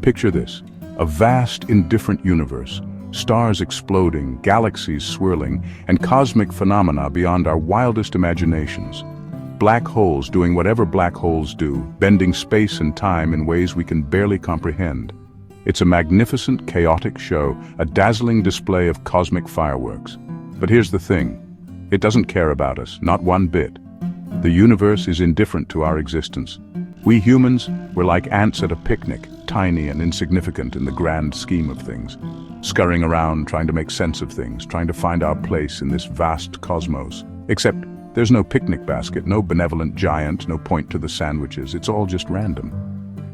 Picture this, a vast, indifferent universe, stars exploding, galaxies swirling, and cosmic phenomena beyond our wildest imaginations. Black holes doing whatever black holes do, bending space and time in ways we can barely comprehend. It's a magnificent, chaotic show, a dazzling display of cosmic fireworks. But here's the thing, it doesn't care about us, not one bit. The universe is indifferent to our existence. We humans, we're like ants at a picnic, tiny and insignificant in the grand scheme of things, scurrying around trying to make sense of things, trying to find our place in this vast cosmos. Except there's no picnic basket, no benevolent giant, no point to the sandwiches, it's all just random.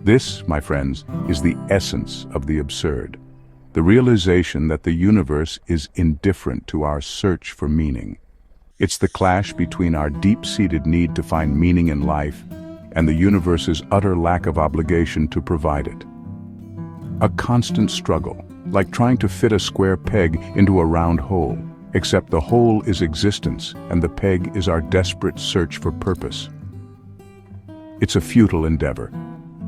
This, my friends, is the essence of the absurd. The realization that the universe is indifferent to our search for meaning. It's the clash between our deep-seated need to find meaning in life and the universe's utter lack of obligation to provide it. A constant struggle, like trying to fit a square peg into a round hole, except the hole is existence and the peg is our desperate search for purpose. It's a futile endeavor.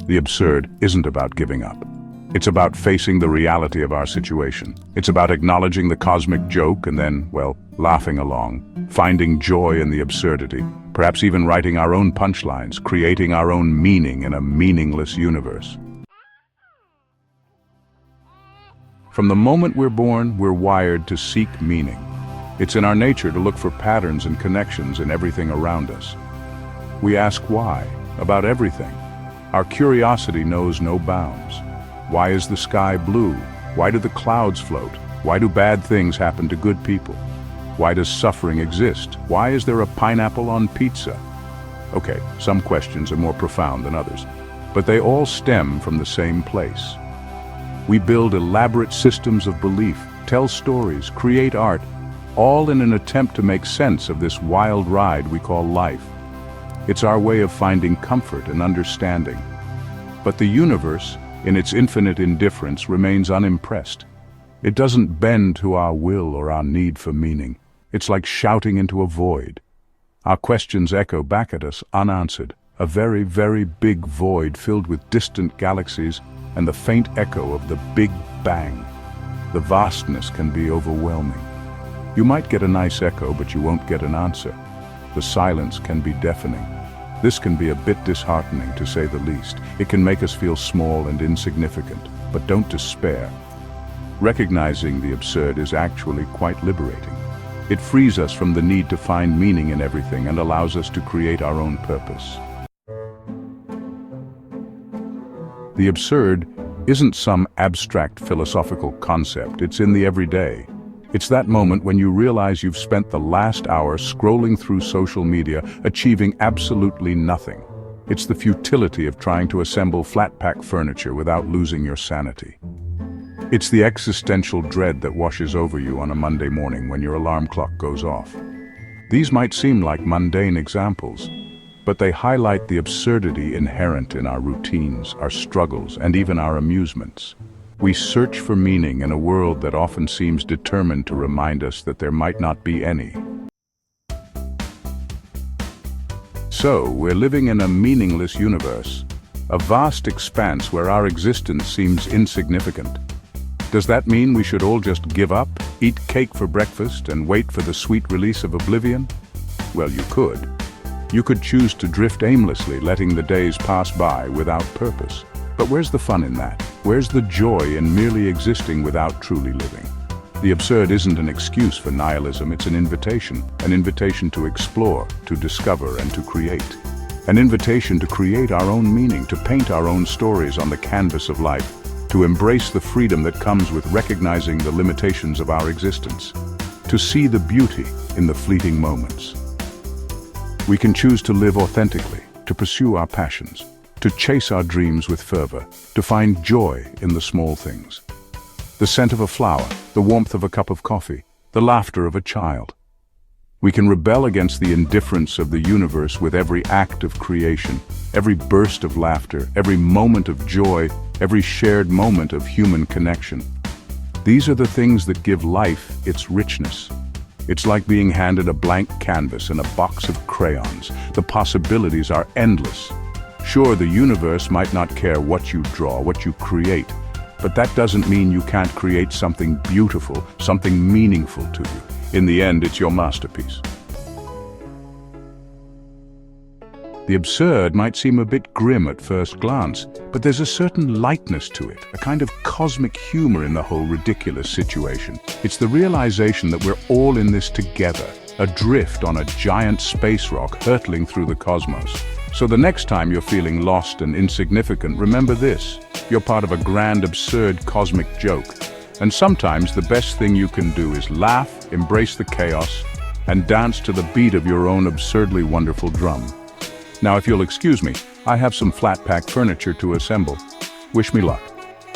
The absurd isn't about giving up. It's about facing the reality of our situation. It's about acknowledging the cosmic joke and then, well, laughing along, finding joy in the absurdity, perhaps even writing our own punchlines, creating our own meaning in a meaningless universe. From the moment we're born, we're wired to seek meaning. It's in our nature to look for patterns and connections in everything around us. We ask why, about everything. Our curiosity knows no bounds. Why is the sky blue? Why do the clouds float? Why do bad things happen to good people? Why does suffering exist? Why is there a pineapple on pizza? Okay, some questions are more profound than others, but they all stem from the same place. We build elaborate systems of belief, tell stories, create art, all in an attempt to make sense of this wild ride we call life. It's our way of finding comfort and understanding. But the universe, in its infinite indifference, remains unimpressed. It doesn't bend to our will or our need for meaning. It's like shouting into a void. Our questions echo back at us unanswered, a very, very big void filled with distant galaxies and the faint echo of the Big Bang. The vastness can be overwhelming. You might get a nice echo, but you won't get an answer. The silence can be deafening. This can be a bit disheartening, to say the least. It can make us feel small and insignificant, but don't despair. Recognizing the absurd is actually quite liberating. It frees us from the need to find meaning in everything and allows us to create our own purpose. The absurd isn't some abstract philosophical concept, it's in the everyday. It's that moment when you realize you've spent the last hour scrolling through social media, achieving absolutely nothing. It's the futility of trying to assemble flat-pack furniture without losing your sanity. It's the existential dread that washes over you on a Monday morning when your alarm clock goes off. These might seem like mundane examples, but they highlight the absurdity inherent in our routines, our struggles, and even our amusements. We search for meaning in a world that often seems determined to remind us that there might not be any. So, we're living in a meaningless universe, a vast expanse where our existence seems insignificant. Does that mean we should all just give up, eat cake for breakfast, and wait for the sweet release of oblivion? Well, you could. You could choose to drift aimlessly, letting the days pass by without purpose. But where's the fun in that? Where's the joy in merely existing without truly living? The absurd isn't an excuse for nihilism, it's an invitation to explore, to discover, and to create. An invitation to create our own meaning, to paint our own stories on the canvas of life, to embrace the freedom that comes with recognizing the limitations of our existence, to see the beauty in the fleeting moments. We can choose to live authentically, to pursue our passions, to chase our dreams with fervor, to find joy in the small things. The scent of a flower, the warmth of a cup of coffee, the laughter of a child. We can rebel against the indifference of the universe with every act of creation, every burst of laughter, every moment of joy, every shared moment of human connection. These are the things that give life its richness. It's like being handed a blank canvas and a box of crayons. The possibilities are endless. Sure, the universe might not care what you draw, what you create, but that doesn't mean you can't create something beautiful, something meaningful to you. In the end, it's your masterpiece. The absurd might seem a bit grim at first glance, but there's a certain lightness to it, a kind of cosmic humor in the whole ridiculous situation. It's the realization that we're all in this together, adrift on a giant space rock hurtling through the cosmos. So the next time you're feeling lost and insignificant, remember this: you're part of a grand, absurd cosmic joke. And sometimes the best thing you can do is laugh, embrace the chaos, and dance to the beat of your own absurdly wonderful drum. Now, if you'll excuse me, I have some flat-pack furniture to assemble. Wish me luck.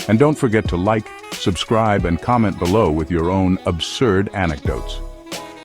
And don't forget to like, subscribe, and comment below with your own absurd anecdotes.